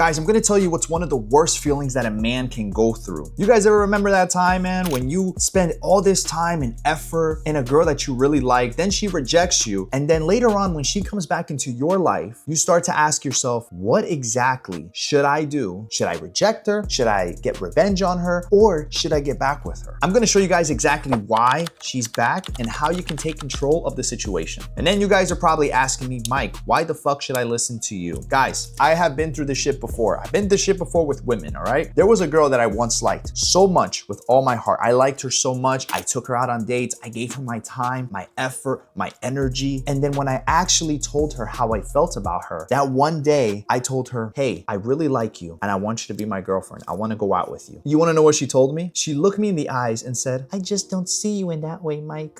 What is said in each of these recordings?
Guys, I'm gonna tell you what's one of the worst feelings that a man can go through. You guys ever remember that time, man, when you spend all this time and effort in a girl that you really like, then she rejects you, and then later on when she comes back into your life, you start to ask yourself, what exactly should I do? Should I reject her? Should I get revenge on her? Or should I get back with her? I'm gonna show you guys exactly why she's back and how you can take control of the situation. And then you guys are probably asking me, Mike, why the fuck should I listen to you? Guys, I have been through this shit before. I've been through this shit before with women, all right? There was a girl that I once liked so much with all my heart. I liked her so much. I took her out on dates. I gave her my time, my effort, my energy. And then when I actually told her how I felt about her, that one day I told her, hey, I really like you and I want you to be my girlfriend. I want to go out with you. You want to know what she told me? She looked me in the eyes and said, I just don't see you in that way, Mike.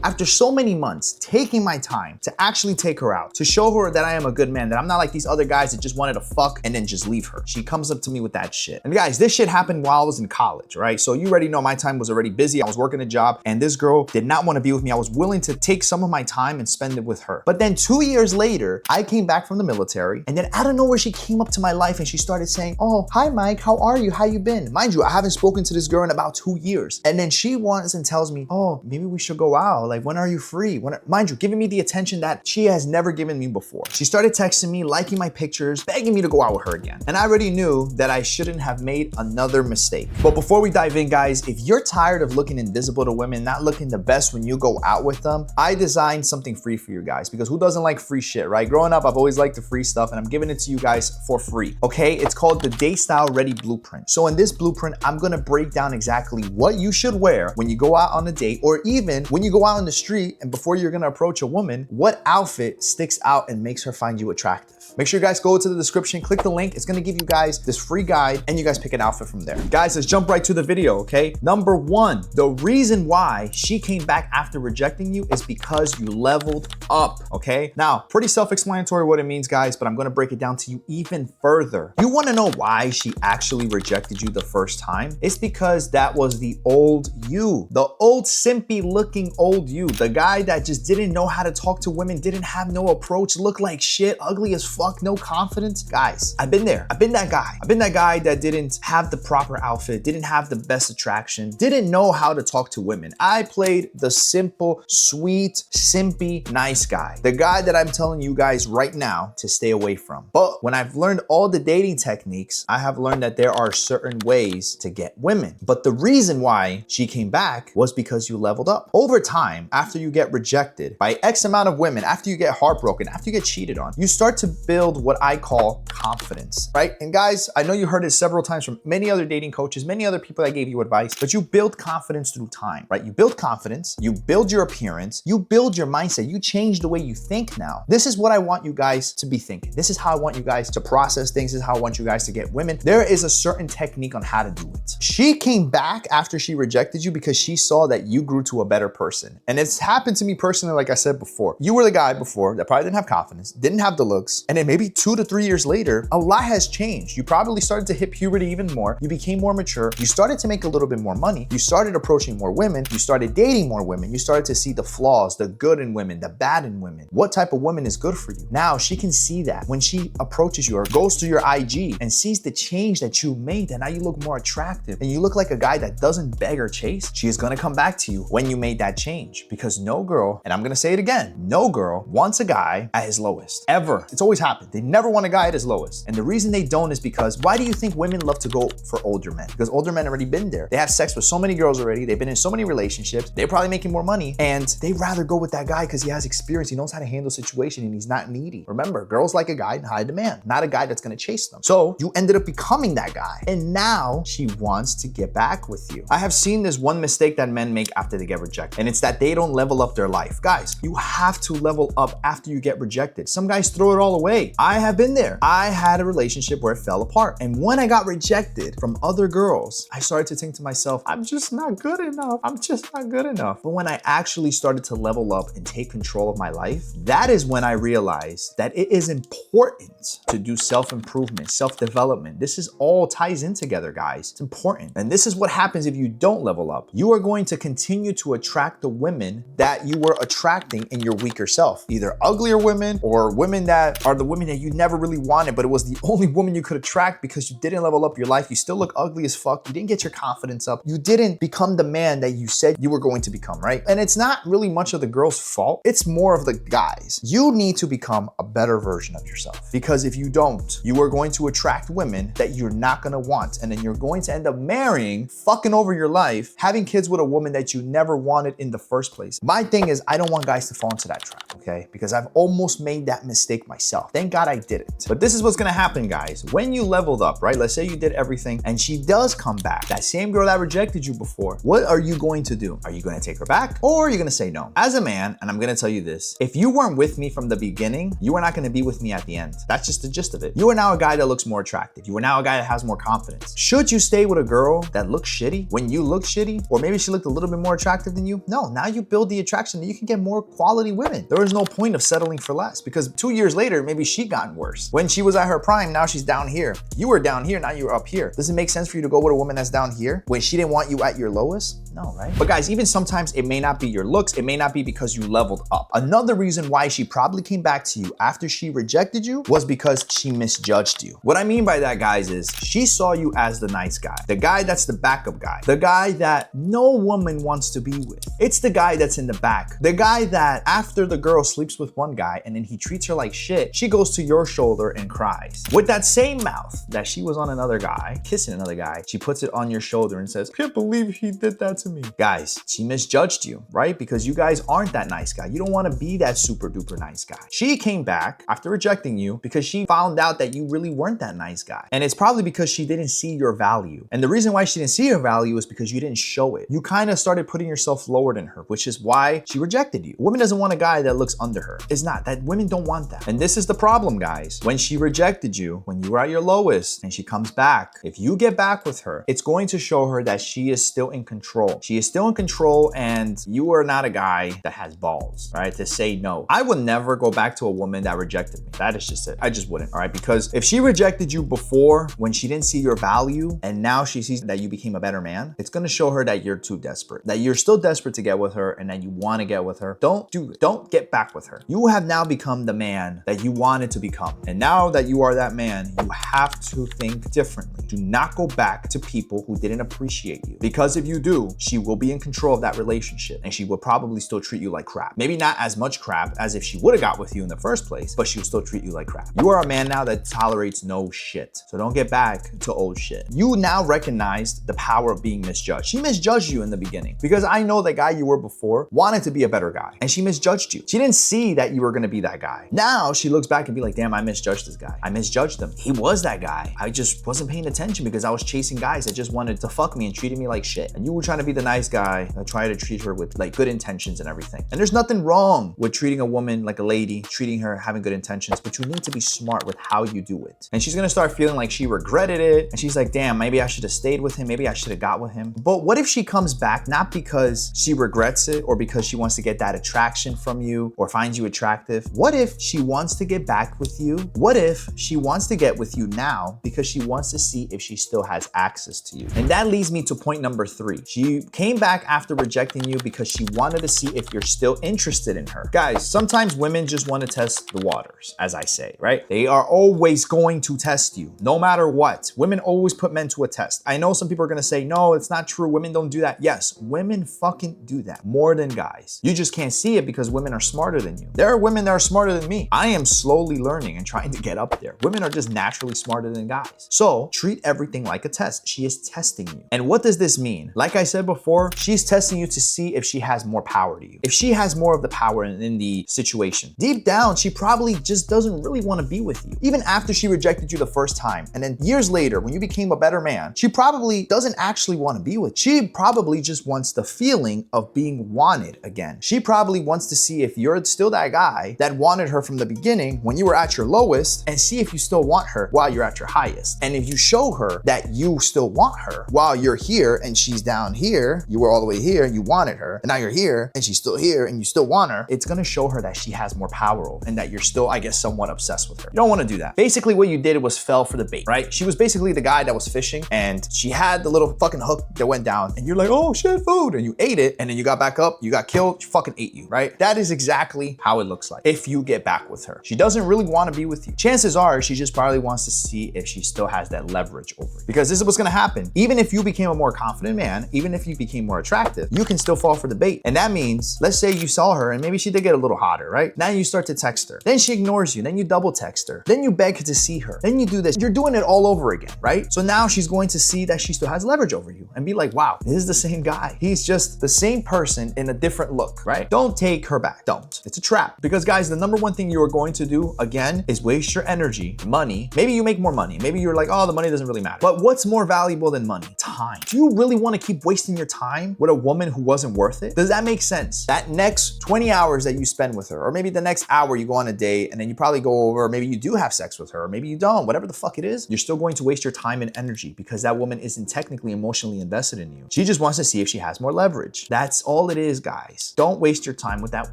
After so many months taking my time to actually take her out, to show her that I am a good man, that I'm not like these other guys that just wanted to fuck and then just leave her. She comes up to me with that shit. And guys, this shit happened while I was in college, right? So you already know my time was already busy. I was working a job and this girl did not want to be with me. I was willing to take some of my time and spend it with her. But then 2 years later, I came back from the military and then out of nowhere, she came up to my life and she started saying, oh, hi, Mike, how are you? How you been? Mind you, I haven't spoken to this girl in about 2 years. And then she wants and tells me, oh, maybe we should go out. Like, when are you free? Mind you, giving me the attention that she has never given me before. She started texting me, liking my pictures, begging me to go out with her again. And I already knew that I shouldn't have made another mistake. But before we dive in, guys, if you're tired of looking invisible to women, not looking the best when you go out with them, I designed something free for you guys, because who doesn't like free shit, right? Growing up, I've always liked the free stuff and I'm giving it to you guys for free, okay? It's called the Date Style Ready Blueprint. So in this blueprint, I'm gonna break down exactly what you should wear when you go out on a date, or even when you go out on the street and before you're gonna approach a woman, what outfit sticks out and makes her find you attractive. Make sure you guys go to the description, click the link. It's gonna give you guys this free guide and you guys pick an outfit from there. Guys, let's jump right to the video, okay? Number one, the reason why she came back after rejecting you is because you leveled up, okay? Now, pretty self-explanatory what it means, guys, but I'm gonna break it down to you even further. You wanna know why she actually rejected you the first time? It's because that was the old you, the old simpy looking old you, the guy that just didn't know how to talk to women, didn't have no approach, looked like shit, ugly as fuck, no confidence. Guys, I've been there. I've been that guy. I've been that guy that didn't have the proper outfit, didn't have the best attraction, didn't know how to talk to women. I played the simple, sweet, simpy, nice guy. The guy that I'm telling you guys right now to stay away from. But when I've learned all the dating techniques, I have learned that there are certain ways to get women. But the reason why she came back was because you leveled up. Over time, after you get rejected by X amount of women, after you get heartbroken, after you get cheated on, you start to build what I call confidence, right? And guys, I know you heard it several times from many other dating coaches, many other people that gave you advice, but you build confidence through time, right? You build confidence, you build your appearance, you build your mindset, you change the way you think now. This is what I want you guys to be thinking. This is how I want you guys to process things. This is how I want you guys to get women. There is a certain technique on how to do it. She came back after she rejected you because she saw that you grew to a better person. And it's happened to me personally, like I said before. You were the guy before that probably didn't have confidence, didn't have the looks, and then maybe 2 to 3 years later, a lot has changed. You probably started to hit puberty even more. You became more mature. You started to make a little bit more money. You started approaching more women. You started dating more women. You started to see the flaws, the good in women, the bad in women. What type of woman is good for you? Now she can see that when she approaches you or goes to your IG and sees the change that you made, that now you look more attractive and you look like a guy that doesn't beg or chase. She is gonna come back to you when you made that change, because no girl, and I'm gonna say it again, no girl wants a guy at his lowest, ever. It's always happened. They never want a guy at his lowest. And the reason they don't is because, why do you think women love to go for older men? Because older men already been there. They have sex with so many girls already. They've been in so many relationships. They're probably making more money, and they rather go with that guy because he has experience. He knows how to handle situation and he's not needy. Remember, girls like a guy in high demand, not a guy that's gonna chase them. So you ended up becoming that guy. And now she wants to get back with you. I have seen this one mistake that men make after they get rejected, and it's that they don't level up their life. Guys, you have to level up after you get rejected. Some guys throw it all away. I have been there. I had a relationship where it fell apart. And when I got rejected from other girls, I started to think to myself, I'm just not good enough. I'm just not good enough. But when I actually started to level up and take control of my life, that is when I realized that it is important to do self-improvement, self-development. This is all ties in together, guys. It's important. And this is what happens if you don't level up. You are going to continue to attract the women that you were attracting in your weaker self, either uglier women or women that are the women that you never really wanted, but it was the only woman you could attract because you didn't level up your life. You still look ugly as fuck. You didn't get your confidence up. You didn't become the man that you said you were going to become, right? And it's not really much of the girl's fault. It's more of the guys. You need to become a better version of yourself, because if you don't, you are going to attract women that you're not gonna want. And then you're going to end up marrying, fucking over your life, having kids with a woman that you never wanted in the first place. My thing is, I don't want guys to fall into that trap, okay? Because I've almost made that mistake myself. Thank God I didn't. But this is what's gonna happen, guys. When you leveled up, right? Let's say you did everything and she does come back, that same girl that rejected you before, what are you going to do? Are you gonna take her back, or are you gonna say no? As a man, and I'm gonna tell you this, if you weren't with me from the beginning, you are not gonna be with me at the end. That's just the gist of it. You are now a guy that looks more attractive. You are now a guy that has more confidence. Should you stay with a girl that looks shitty when you look shitty, or maybe she looked a little bit more attractive than you? No, now you build the attraction and you can get more quality women. There is no point of settling for less, because 2 years later, maybe she gotten worse. When she was at her prime, now she's down here. You were down here, now you're up here. Does it make sense for you to go with a woman that's down here when she didn't want you at your lowest? No, right? But guys, even sometimes it may not be your looks. It may not be because you leveled up. Another reason why she probably came back to you after she rejected you was because she misjudged you. What I mean by that, guys, is she saw you as the nice guy, the guy that's the backup guy, the guy that no woman wants to be with. It's the guy that's in the back, the guy that after the girl sleeps with one guy and then he treats her like shit, she goes to your shoulder and cries. With that same mouth that she was on another guy, kissing another guy, she puts it on your shoulder and says, "Can't believe he did that to me." Guys, she misjudged you, right? Because you guys aren't that nice guy. You don't want to be that super duper nice guy. She came back after rejecting you because she found out that you really weren't that nice guy. And it's probably because she didn't see your value. And the reason why she didn't see your value is because you didn't show it. You kind of started putting yourself lower than her, which is why she rejected you. A woman doesn't want a guy that looks under her. It's not that. Women don't want that. And this is the problem, guys. When she rejected you, when you were at your lowest, and she comes back, if you get back with her, it's going to show her that she is still in control. She is still in control, and you are not a guy that has balls, right? To say no. I would never go back to a woman that rejected me. That is just it. I just wouldn't, all right? Because if she rejected you before when she didn't see your value, and now she sees that you became a better man, it's gonna show her that you're too desperate, that you're still desperate to get with her and that you wanna get with her. Don't do it. Don't get back with her. You have now become the man that you wanted to become. And now that you are that man, you have to think differently. Do not go back to people who didn't appreciate you. Because if you do, she will be in control of that relationship and she will probably still treat you like crap. Maybe not as much crap as if she would have got with you in the first place, but she will still treat you like crap. You are a man now that tolerates no shit. So don't get back to old shit. You now recognized the power of being misjudged. She misjudged you in the beginning because I know the guy you were before wanted to be a better guy and she misjudged you. She didn't see that you were gonna be that guy. Now she looks back and be like, damn, I misjudged this guy. I misjudged him. He was that guy. I just wasn't paying attention because I was chasing guys that just wanted to fuck me and treated me like shit. And you were trying to be the nice guy that tried to treat her with like good intentions and everything. And there's nothing wrong with treating a woman like a lady, treating her, having good intentions, but you need to be smart with how you do it. And she's gonna start feeling like she regretted it. And she's like, damn, maybe I should have stayed with him. Maybe I should have got with him. But what if she comes back, not because she regrets it or because she wants to get that attraction from you or finds you attractive? What if she wants to get back with you? What if she wants to get with you now because she wants to see if she still has access to you? And that leads me to point number 3. She came back after rejecting you because she wanted to see if you're still interested in her. Guys, sometimes women just want to test the waters, as I say, right? They are always going to test you, no matter what. Women always put men to a test. I know some people are going to say, no, it's not true. Women don't do that. Yes, women fucking do that more than guys. You just can't see it because women are smarter than you. There are women that are smarter than me. I am slowly learning and trying to get up there. Women are just naturally smarter than guys. So treat everything like a test. She is testing you. And what does this mean? Like I said before, she's testing you to see if she has more power to you. If she has more of the power in the situation. Deep down, she probably just doesn't really want to be with you. Even after she rejected you the first time, and then years later, when you became a better man, she probably doesn't actually want to be with you. She probably just wants the feeling of being wanted again. She probably wants to see if you're still that guy that wanted her from the beginning when you were at your lowest, and see if you still want her while you're at your highest. And if you show her that you still want her while you're here and she's down here, here, you were all the way here, you wanted her, and now you're here, and she's still here, and you still want her, it's gonna show her that she has more power over, and that you're still, I guess, somewhat obsessed with her. You don't wanna do that. Basically, what you did was fell for the bait, right? She was basically the guy that was fishing, and she had the little fucking hook that went down, and you're like, oh shit, food, and you ate it, and then you got back up, you got killed, she fucking ate you, right? That is exactly how it looks like if you get back with her. She doesn't really wanna be with you. Chances are, she just probably wants to see if she still has that leverage over you. Because this is what's gonna happen. Even if you became a more confident man, even if you became more attractive, you can still fall for the bait. And that means, let's say you saw her and maybe she did get a little hotter, right? Now you start to text her. Then she ignores you. Then you double text her. Then you beg to see her. Then you do this. You're doing it all over again, right? So now she's going to see that she still has leverage over you and be like, wow, this is the same guy. He's just the same person in a different look, right? Don't take her back. Don't. It's a trap. Because guys, the number one thing you are going to do, again, is waste your energy, money. Maybe you make more money. Maybe you're like, oh, the money doesn't really matter. But what's more valuable than money? Time. Do you really want to keep wasting your time with a woman who wasn't worth it? Does that make sense? That next 20 hours that you spend with her, or maybe the next hour you go on a date and then you probably go over, or maybe you do have sex with her, or maybe you don't, whatever the fuck it is, you're still going to waste your time and energy because that woman isn't technically emotionally invested in you. She just wants to see if she has more leverage. That's all it is, guys. Don't waste your time with that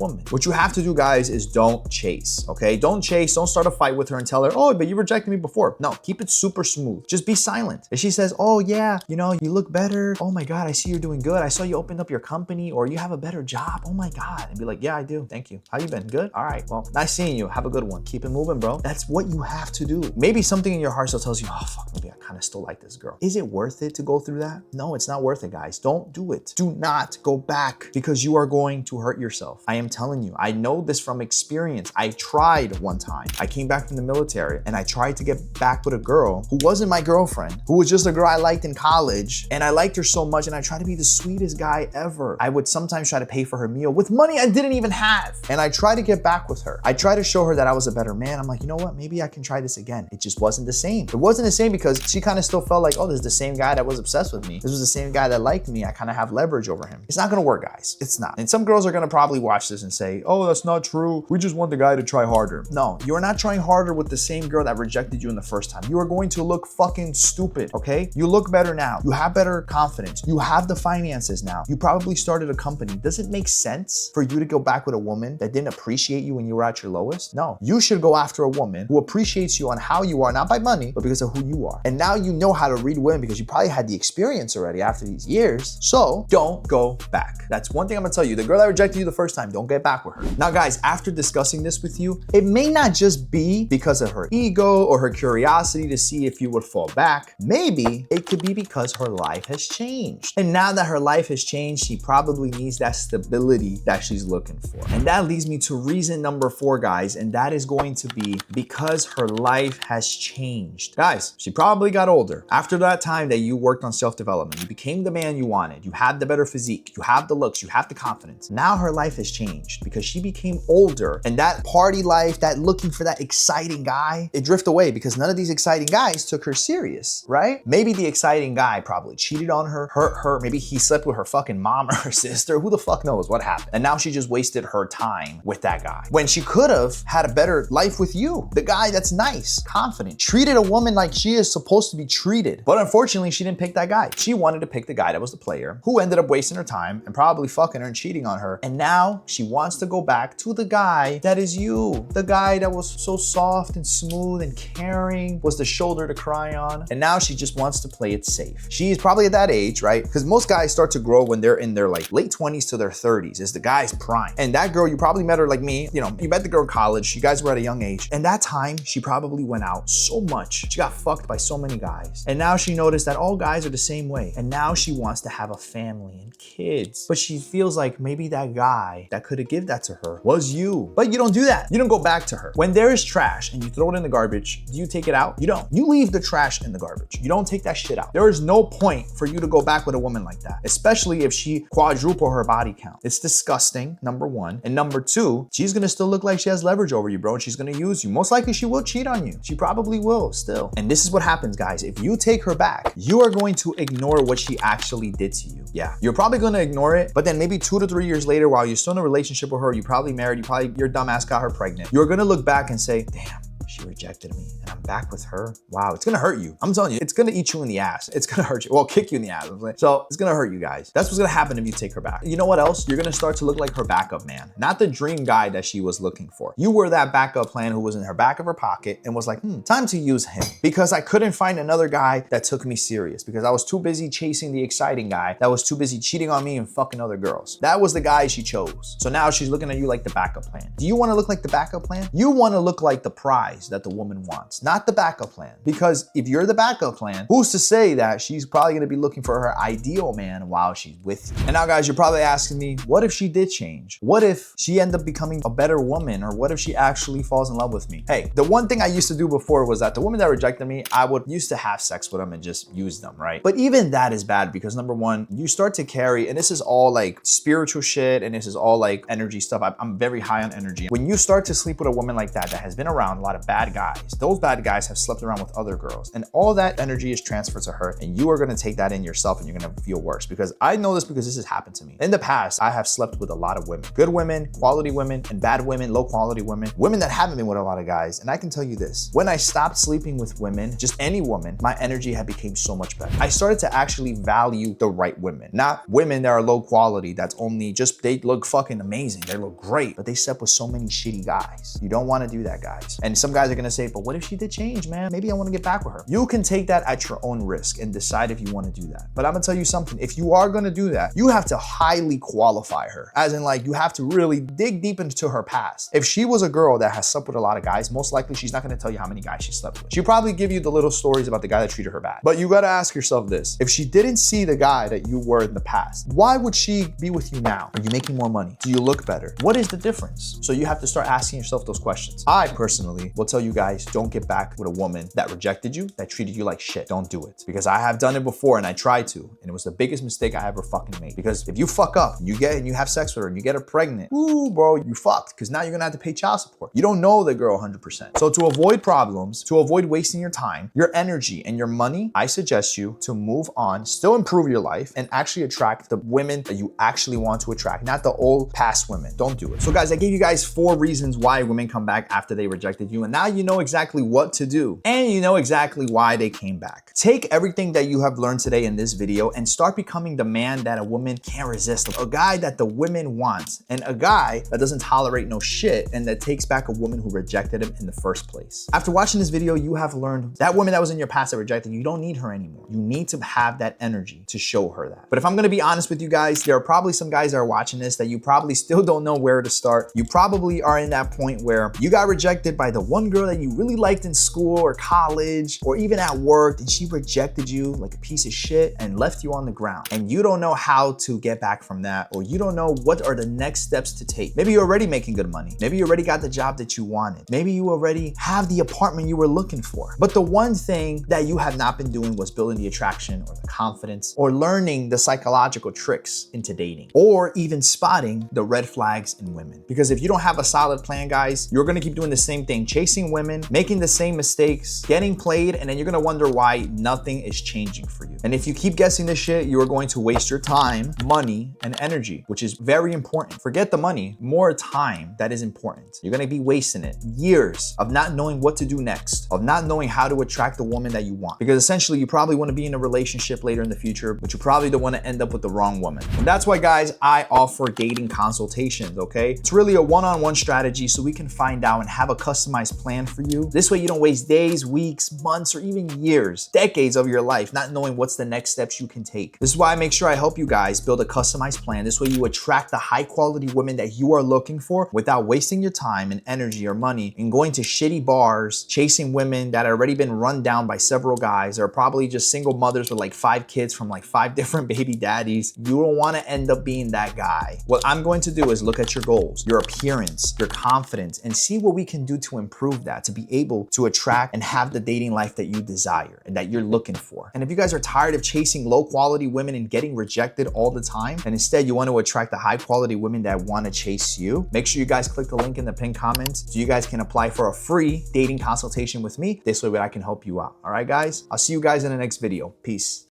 woman. What you have to do, guys, is don't chase, okay? Don't chase, don't start a fight with her and tell her, oh, but you rejected me before. No, keep it super smooth. Just be silent. If she says, oh yeah, you know, you look better. Oh my God, I see you're doing good. I saw you opened up your company, or you have a better job. Oh my God. And be like, yeah, I do. Thank you. How you been? Good? All right. Well, nice seeing you. Have a good one. Keep it moving, bro. That's what you have to do. Maybe something in your heart still tells you, oh fuck, maybe I kind of still like this girl. Is it worth it to go through that? No, it's not worth it, guys. Don't do it. Do not go back because you are going to hurt yourself. I am telling you, I know this from experience. I tried one time. I came back from the military and I tried to get back with a girl who wasn't my girlfriend, who was just a girl I liked in college. And I liked her so much and I tried to be the sweetest guy ever. I would sometimes try to pay for her meal with money I didn't even have. And I tried to get back with her. I tried to show her that I was a better man. I'm like, you know what? Maybe I can try this again. It just wasn't the same. It wasn't the same because she kind of still felt like, oh, this is the same guy that was obsessed with me. This was the same guy that liked me. I kind of have leverage over him. It's not gonna work, guys. It's not. And some girls are gonna probably watch this and say, oh, that's not true. We just want the guy to try harder. No, you're not trying harder with the same girl that rejected you in the first time. You are going to look fucking stupid, okay? You look better now. You have better confidence. You have the finances now. You probably started a company. Does it make sense for you to go back with a woman that didn't appreciate you when you were at your lowest? No. You should go after a woman who appreciates you on how you are, not by money, but because of who you are. And now you know how to read women because you probably had the experience already after these years. So don't go back. That's one thing I'm gonna tell you. The girl that rejected you the first time, don't get back with her. Now, guys, after discussing this with you, it may not just be because of her ego or her curiosity to see if you would fall back. Maybe it could be because her life has changed. And now that her life has changed, she probably needs that stability that she's looking for. And that leads me to reason number 4, guys, and that is going to be because her life has changed. Guys, she probably got older. After that time that you worked on self-development, you became the man you wanted, you had the better physique, you have the looks, you have the confidence. Now her life has changed because she became older, and that party life, that looking for that exciting guy, it drifted away because none of these exciting guys took her serious, right? Maybe the exciting guy probably cheated on her, hurt her, maybe he slept with her fucking mom or her sister, who the fuck knows what happened. And now she just wasted her time with that guy when she could have had a better life with you, the guy that's nice, confident, treated a woman like she is supposed to be treated. But unfortunately, she didn't pick that guy. She wanted to pick the guy that was the player, who ended up wasting her time and probably fucking her and cheating on her. And now she wants to go back to the guy that is you, the guy that was so soft and smooth and caring, was the shoulder to cry on. And now she just wants to play it safe. She's probably at that age, right? Because most guys start to grow when they're in their like late 20s to their 30s is the guy's prime. And that girl, you probably met her like me, you know, you met the girl in college, you guys were at a young age. And that time she probably went out so much. She got fucked by so many guys. And now she noticed that all guys are the same way. And now she wants to have a family and kids. But she feels like maybe that guy that could have given that to her was you. But you don't do that. You don't go back to her. When there is trash and you throw it in the garbage, do you take it out? You don't. You leave the trash in the garbage. You don't take that shit out. There is no point for you to go back with a woman like that, especially if she quadruple her body count. It's disgusting, number 1. And number 2, she's gonna still look like she has leverage over you, bro, and she's gonna use you. Most likely she will cheat on you. She probably will still. And this is what happens, guys. If you take her back, you are going to ignore what she actually did to you. Yeah, you're probably gonna ignore it, but then maybe 2 to 3 years later, while you're still in a relationship with her, you probably married, your dumbass got her pregnant. You're gonna look back and say, damn, she rejected me and I'm back with her. Wow, it's gonna hurt you. I'm telling you, it's gonna eat you in the ass. It's gonna hurt you. Well, kick you in the ass. So it's gonna hurt you guys. That's what's gonna happen if you take her back. You know what else? You're gonna start to look like her backup man, not the dream guy that she was looking for. You were that backup plan who was in her back of her pocket and was like, time to use him, because I couldn't find another guy that took me serious, because I was too busy chasing the exciting guy that was too busy cheating on me and fucking other girls. That was the guy she chose. So now she's looking at you like the backup plan. Do you want to look like the backup plan? You want to look like the prize that the woman wants, not the backup plan. Because if you're the backup plan, who's to say that she's probably going to be looking for her ideal man while she's with you? And now guys, you're probably asking me, what if she did change? What if she ended up becoming a better woman? Or what if she actually falls in love with me? Hey, the one thing I used to do before was that the women that rejected me, I would used to have sex with them and just use them, right? But even that is bad, because number one, you start to carry, and this is all like spiritual shit, and this is all like energy stuff. I'm very high on energy. When you start to sleep with a woman like that has been around a lot of bad guys, those bad guys have slept around with other girls, and all that energy is transferred to her, and you are going to take that in yourself, and you're going to feel worse. Because I know this, because this has happened to me in the past. I have slept with a lot of women, good women, quality women, and bad women, low quality women that haven't been with a lot of guys. And I can tell you this, when I stopped sleeping with women, just any woman, my energy had become so much better. I started to actually value the right women, not women that are low quality, that's only just, they look fucking amazing, they look great, but they slept with so many shitty guys. You don't want to do that, guys. And some guys are going to say, but what if she did change, man? Maybe I want to get back with her. You can take that at your own risk and decide if you want to do that. But I'm going to tell you something. If you are going to do that, you have to highly qualify her, as in like, you have to really dig deep into her past. If she was a girl that has slept with a lot of guys, most likely she's not going to tell you how many guys she slept with. She'll probably give you the little stories about the guy that treated her bad. But you got to ask yourself this. If she didn't see the guy that you were in the past, why would she be with you now? Are you making more money? Do you look better? What is the difference? So you have to start asking yourself those questions. I personally will tell you guys, don't get back with a woman that rejected you, that treated you like shit. Don't do it. Because I have done it before and I tried to, and it was the biggest mistake I ever fucking made. Because if you fuck up, you have sex with her and you get her pregnant, ooh, bro, you fucked. Because now you're gonna have to pay child support. You don't know the girl 100%. So to avoid problems, to avoid wasting your time, your energy, and your money, I suggest you to move on, still improve your life, and actually attract the women that you actually want to attract, not the old past women. Don't do it. So guys, I gave you guys 4 reasons why women come back after they rejected you, and now you know exactly what to do, and you know exactly why they came back. Take everything that you have learned today in this video and start becoming the man that a woman can't resist, a guy that the women want, and a guy that doesn't tolerate no shit and that takes back a woman who rejected him in the first place. After watching this video, you have learned that woman that was in your past that rejected you, you don't need her anymore. You need to have that energy to show her that. But if I'm gonna be honest with you guys, there are probably some guys that are watching this that you probably still don't know where to start. You probably are in that point where you got rejected by the one girl that you really liked in school or college or even at work, and she rejected you like a piece of shit and left you on the ground. And you don't know how to get back from that, or you don't know what are the next steps to take. Maybe you're already making good money. Maybe you already got the job that you wanted. Maybe you already have the apartment you were looking for. But the one thing that you have not been doing was building the attraction or the confidence or learning the psychological tricks into dating, or even spotting the red flags in women. Because if you don't have a solid plan, guys, you're gonna keep doing the same thing, chasing women, making the same mistakes, getting played, and then you're gonna wonder why nothing is changing for you. And if you keep guessing this shit, you are going to waste your time, money, and energy, which is very important. Forget the money, more time that is important. You're gonna be wasting it. Years of not knowing what to do next, of not knowing how to attract the woman that you want. Because essentially you probably wanna be in a relationship later in the future, but you probably don't wanna end up with the wrong woman. And that's why, guys, I offer dating consultations, okay? It's really a one-on-one strategy so we can find out and have a customized plan for you. This way you don't waste days, weeks, months, or even years, decades of your life not knowing what's the next steps you can take. This is why I make sure I help you guys build a customized plan. This way you attract the high quality women that you are looking for without wasting your time and energy or money and going to shitty bars, chasing women that have already been run down by several guys. They're probably just single mothers with like 5 kids from like 5 different baby daddies. You don't want to end up being that guy. What I'm going to do is look at your goals, your appearance, your confidence, and see what we can do to improve that, to be able to attract and have the dating life that you desire and that you're looking for. And if you guys are tired of chasing low quality women and getting rejected all the time, and instead you want to attract the high quality women that want to chase you, make sure you guys click the link in the pinned comments so you guys can apply for a free dating consultation with me. This way I can help you out. All right, guys, I'll see you guys in the next video. Peace.